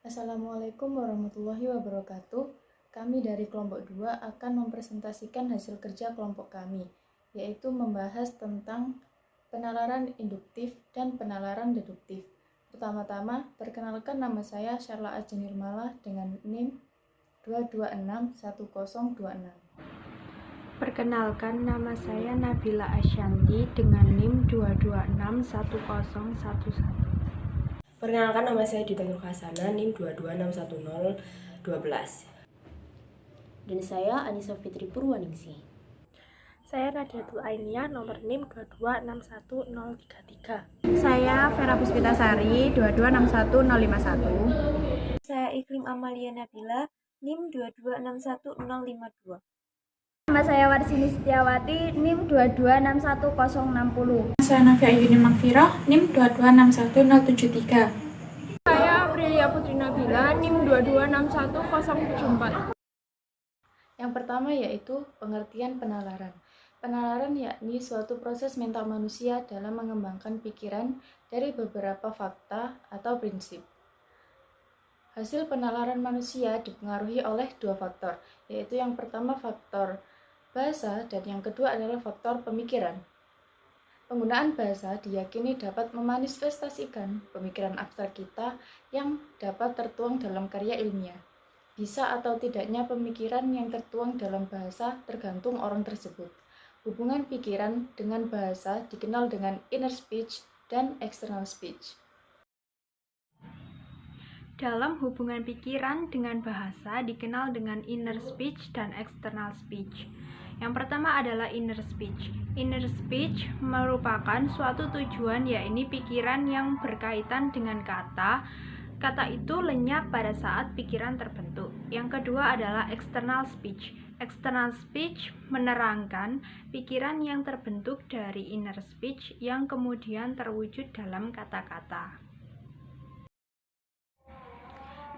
Assalamualaikum warahmatullahi wabarakatuh. Kami dari kelompok 2 akan mempresentasikan hasil kerja kelompok kami, yaitu membahas tentang penalaran induktif dan penalaran deduktif. Pertama-tama, perkenalkan nama saya Syarla Ajenirmala dengan NIM 2261026. Perkenalkan, nama saya Nabila Asyanti dengan NIM 2261011. Perkenalkan, nama saya Dita Nur Hasana, NIM 2261012. Dan saya Anissa Fitri Purwaningsih. Saya Nadiatul Ainiyah, nomor NIM 2261033. Saya Vera Puspitasari, 2261051. Saya Iklim Amalia Nabila, NIM 2261052. Nama saya Warsini Setiawati, NIM 2261060. Saya Nafia Yuni Magfirah, NIM 2261073. Saya Aprilia Putri Nabila, NIM 2261074. Yang pertama yaitu pengertian penalaran. Penalaran yakni suatu proses mental manusia dalam mengembangkan pikiran dari beberapa fakta atau prinsip. Hasil penalaran manusia dipengaruhi oleh dua faktor, yaitu yang pertama faktor bahasa dan yang kedua adalah faktor pemikiran. Penggunaan bahasa diyakini dapat memanifestasikan pemikiran abstrak kita yang dapat tertuang dalam karya ilmiah. Bisa atau tidaknya pemikiran yang tertuang dalam bahasa tergantung orang tersebut. Hubungan pikiran dengan bahasa dikenal dengan inner speech dan external speech. Dalam hubungan pikiran dengan bahasa dikenal dengan inner speech dan external speech. Yang pertama adalah inner speech. Inner speech merupakan suatu tujuan, yaitu pikiran yang berkaitan dengan kata. Kata itu lenyap pada saat pikiran terbentuk. Yang kedua adalah external speech. External speech menerangkan pikiran yang terbentuk dari inner speech yang kemudian terwujud dalam kata-kata.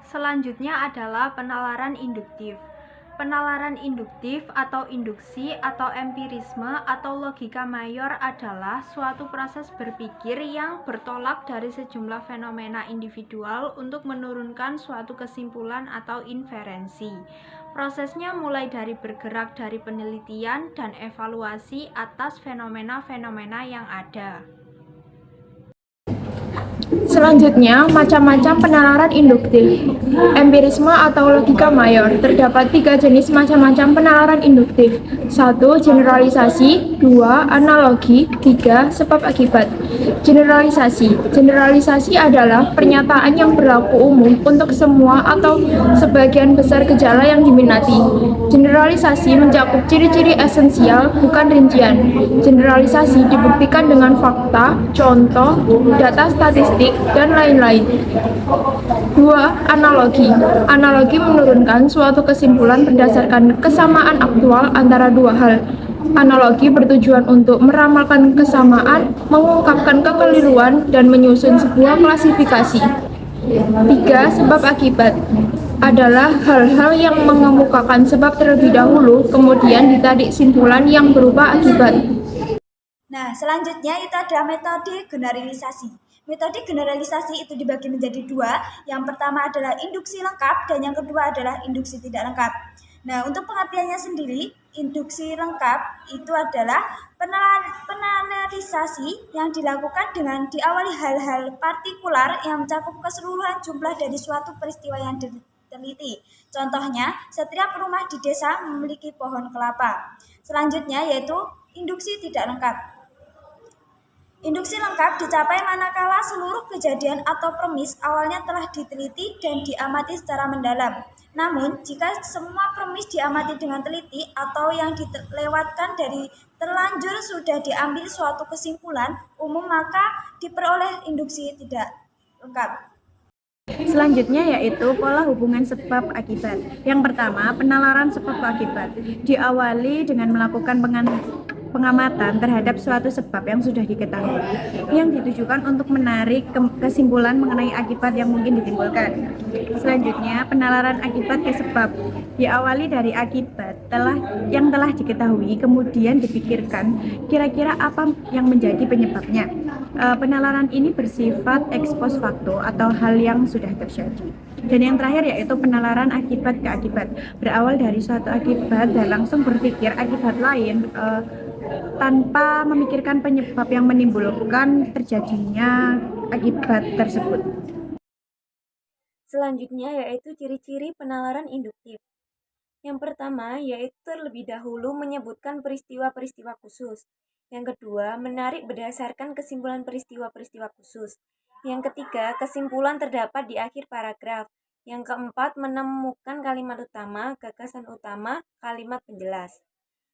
Selanjutnya adalah penalaran induktif. Penalaran induktif atau induksi atau empirisme atau logika mayor adalah suatu proses berpikir yang bertolak dari sejumlah fenomena individual untuk menurunkan suatu kesimpulan atau inferensi. Prosesnya mulai dari bergerak dari penelitian dan evaluasi atas fenomena-fenomena yang ada. Selanjutnya, macam-macam penalaran induktif. Empirisme atau logika mayor. Terdapat 3 jenis macam-macam penalaran induktif. 1. Generalisasi. 2. Analogi. 3. Sebab akibat. Generalisasi. Generalisasi adalah pernyataan yang berlaku umum untuk semua atau sebagian besar gejala yang diminati. Generalisasi mencakup ciri-ciri esensial, bukan rincian. Generalisasi dibuktikan dengan fakta, contoh, data statistik, dan lain-lain. 2. Analogi. Analogi menurunkan suatu kesimpulan berdasarkan kesamaan aktual antara dua hal. Analogi bertujuan untuk meramalkan kesamaan, mengungkapkan kekeliruan, dan menyusun sebuah klasifikasi. 3. Sebab akibat adalah hal-hal yang mengemukakan sebab terlebih dahulu, kemudian ditarik simpulan yang berupa akibat. Nah, selanjutnya itu adalah metode generalisasi. Metode generalisasi itu dibagi menjadi 2. Yang pertama adalah induksi lengkap dan yang kedua adalah induksi tidak lengkap. Nah, untuk pengertiannya sendiri, induksi lengkap itu adalah penanalisasi yang dilakukan dengan diawali hal-hal partikular yang mencakup keseluruhan jumlah dari suatu peristiwa yang diteliti. Contohnya, setiap rumah di desa memiliki pohon kelapa. Selanjutnya yaitu induksi tidak lengkap. Induksi lengkap dicapai manakala seluruh kejadian atau premis awalnya telah diteliti dan diamati secara mendalam. Namun, jika semua premis diamati dengan teliti atau yang dilewatkan dari terlanjur sudah diambil suatu kesimpulan umum, maka diperoleh induksi tidak lengkap. Selanjutnya yaitu pola hubungan sebab akibat. Yang pertama, penalaran sebab akibat. Diawali dengan melakukan pengamatan terhadap suatu sebab yang sudah diketahui yang ditujukan untuk menarik kesimpulan mengenai akibat yang mungkin ditimbulkan. Selanjutnya, penalaran akibat ke sebab diawali dari akibat yang telah diketahui, kemudian dipikirkan kira-kira apa yang menjadi penyebabnya. Penalaran ini bersifat ex post facto atau hal yang sudah terjadi. Dan yang terakhir yaitu penalaran akibat ke akibat, berawal dari suatu akibat dan langsung berpikir akibat lain tanpa memikirkan penyebab yang menimbulkan terjadinya akibat tersebut. Selanjutnya yaitu ciri-ciri penalaran induktif. Yang pertama yaitu terlebih dahulu menyebutkan peristiwa-peristiwa khusus. Yang kedua, menarik berdasarkan kesimpulan peristiwa-peristiwa khusus. Yang ketiga, kesimpulan terdapat di akhir paragraf. Yang keempat, menemukan kalimat utama, gagasan utama, kalimat penjelas.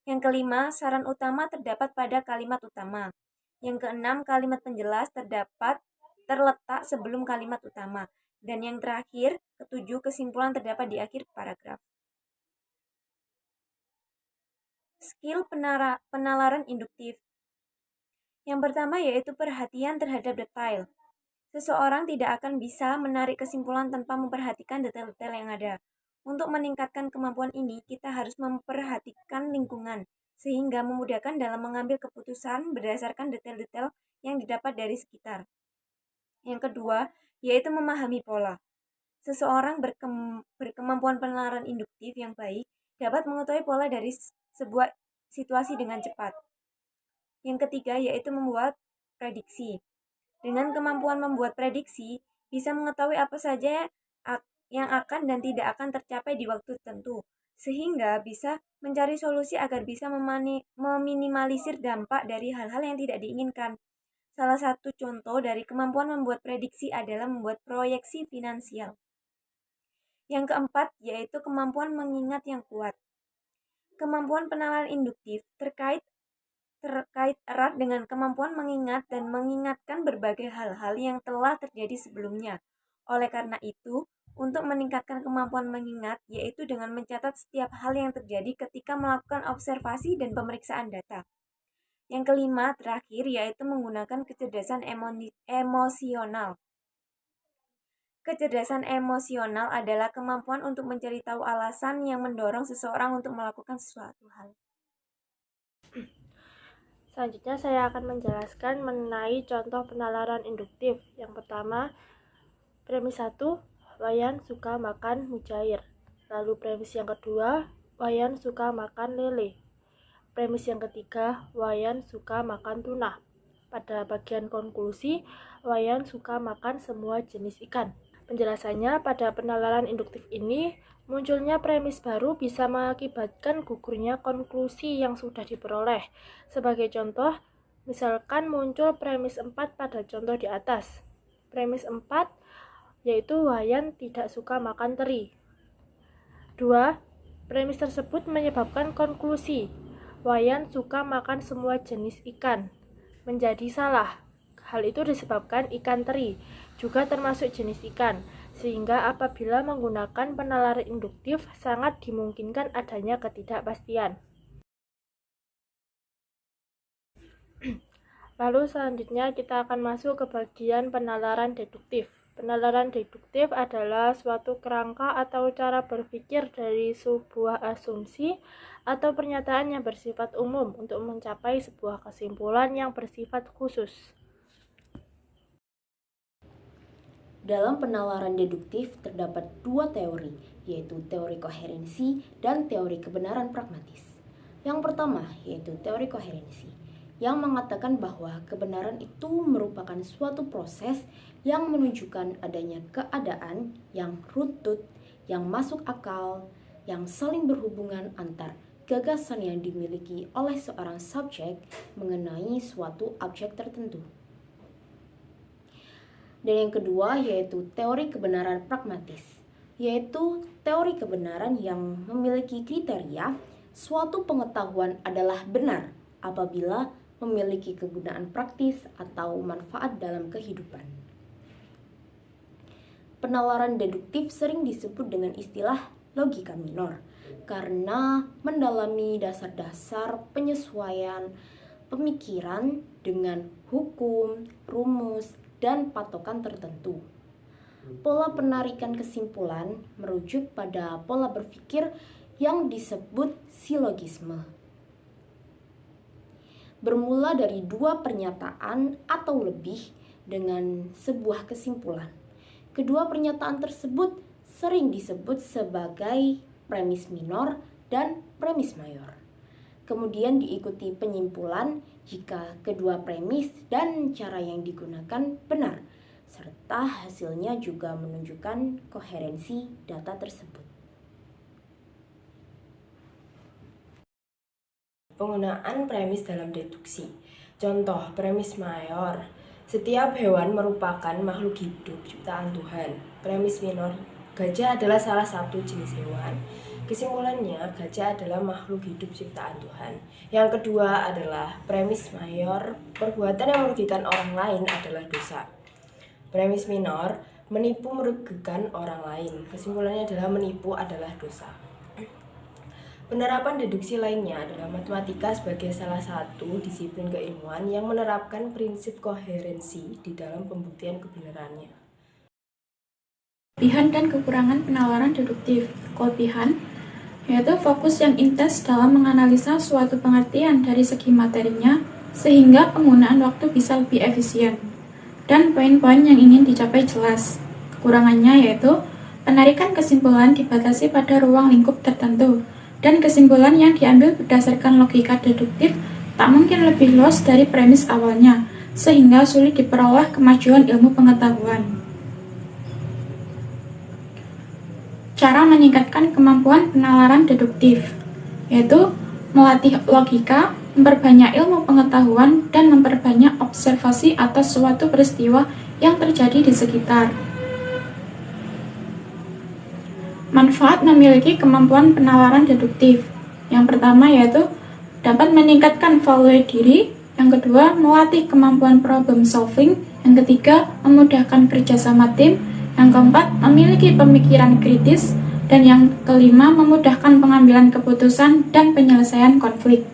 Yang kelima, saran utama terdapat pada kalimat utama. Yang keenam, kalimat penjelas terletak sebelum kalimat utama. Dan yang terakhir, ketujuh, kesimpulan terdapat di akhir paragraf. Skill penalaran induktif. Yang pertama yaitu perhatian terhadap detail. Seseorang tidak akan bisa menarik kesimpulan tanpa memperhatikan detail-detail yang ada. Untuk meningkatkan kemampuan ini, kita harus memperhatikan lingkungan, sehingga memudahkan dalam mengambil keputusan berdasarkan detail-detail yang didapat dari sekitar. Yang kedua, yaitu memahami pola. Seseorang berkemampuan penalaran induktif yang baik dapat mengetahui pola dari sebuah situasi dengan cepat. Yang ketiga, yaitu membuat prediksi. Dengan kemampuan membuat prediksi, bisa mengetahui apa saja yang akan dan tidak akan tercapai di waktu tertentu, sehingga bisa mencari solusi agar bisa meminimalisir dampak dari hal-hal yang tidak diinginkan. Salah satu contoh dari kemampuan membuat prediksi adalah membuat proyeksi finansial. Yang keempat, yaitu kemampuan mengingat yang kuat. Kemampuan penalaran induktif terkait erat dengan kemampuan mengingat dan mengingatkan berbagai hal-hal yang telah terjadi sebelumnya. Oleh karena itu, untuk meningkatkan kemampuan mengingat, yaitu dengan mencatat setiap hal yang terjadi ketika melakukan observasi dan pemeriksaan data. Yang kelima, terakhir, yaitu menggunakan kecerdasan emosional. Kecerdasan emosional adalah kemampuan untuk mencari tahu alasan yang mendorong seseorang untuk melakukan sesuatu hal. Selanjutnya saya akan menjelaskan mengenai contoh penalaran induktif. Yang pertama, premis 1, Wayan suka makan mujair. Lalu premis yang kedua, Wayan suka makan lele. Premis yang ketiga, Wayan suka makan tuna. Pada bagian konklusi, Wayan suka makan semua jenis ikan. Penjelasannya, pada penalaran induktif ini, munculnya premis baru bisa mengakibatkan gugurnya konklusi yang sudah diperoleh. Sebagai contoh, misalkan muncul premis 4 pada contoh di atas. Premis 4 yaitu Wayan tidak suka makan teri. 2. Premis tersebut menyebabkan konklusi Wayan suka makan semua jenis ikan menjadi salah. Hal itu disebabkan ikan teri juga termasuk jenis ikan, sehingga apabila menggunakan penalaran induktif sangat dimungkinkan adanya ketidakpastian. Lalu selanjutnya kita akan masuk ke bagian penalaran deduktif. Penalaran deduktif adalah suatu kerangka atau cara berpikir dari sebuah asumsi atau pernyataan yang bersifat umum untuk mencapai sebuah kesimpulan yang bersifat khusus. Dalam penalaran deduktif terdapat dua teori, yaitu teori koherensi dan teori kebenaran pragmatis. Yang pertama yaitu teori koherensi, yang mengatakan bahwa kebenaran itu merupakan suatu proses yang menunjukkan adanya keadaan yang runtut, yang masuk akal, yang saling berhubungan antar gagasan yang dimiliki oleh seorang subjek mengenai suatu objek tertentu. Dan yang kedua yaitu teori kebenaran pragmatis, yaitu teori kebenaran yang memiliki kriteria suatu pengetahuan adalah benar apabila memiliki kegunaan praktis atau manfaat dalam kehidupan. Penalaran deduktif sering disebut dengan istilah logika minor karena mendalami dasar-dasar penyesuaian pemikiran dengan hukum, rumus, dan patokan tertentu. Pola penarikan kesimpulan merujuk pada pola berpikir yang disebut silogisme. Bermula dari dua pernyataan atau lebih dengan sebuah kesimpulan. Kedua pernyataan tersebut sering disebut sebagai premis minor dan premis mayor. Kemudian diikuti penyimpulan jika kedua premis dan cara yang digunakan benar, serta hasilnya juga menunjukkan koherensi data tersebut. Penggunaan premis dalam deduksi. Contoh, premis mayor. Setiap hewan merupakan makhluk hidup ciptaan Tuhan. Premis minor, gajah adalah salah satu jenis hewan. Kesimpulannya, gajah adalah makhluk hidup ciptaan Tuhan. Yang kedua adalah premis mayor, perbuatan yang merugikan orang lain adalah dosa. Premis minor, menipu merugikan orang lain. Kesimpulannya adalah menipu adalah dosa. Penerapan deduksi lainnya adalah matematika sebagai salah satu disiplin keilmuan yang menerapkan prinsip koherensi di dalam pembuktian kebenarannya. Kelebihan dan kekurangan penalaran deduktif. Kelebihan yaitu fokus yang intens dalam menganalisa suatu pengertian dari segi materinya sehingga penggunaan waktu bisa lebih efisien dan poin-poin yang ingin dicapai jelas. Kekurangannya yaitu penarikan kesimpulan dibatasi pada ruang lingkup tertentu dan kesimpulan yang diambil berdasarkan logika deduktif tak mungkin lebih luas dari premis awalnya sehingga sulit diperoleh kemajuan ilmu pengetahuan. Cara meningkatkan kemampuan penalaran deduktif, yaitu melatih logika, memperbanyak ilmu pengetahuan, dan memperbanyak observasi atas suatu peristiwa yang terjadi di sekitar. Manfaat memiliki kemampuan penalaran deduktif. Yang pertama yaitu dapat meningkatkan value diri, yang kedua melatih kemampuan problem solving, yang ketiga memudahkan kerjasama tim, yang keempat memiliki pemikiran kritis, dan yang kelima memudahkan pengambilan keputusan dan penyelesaian konflik.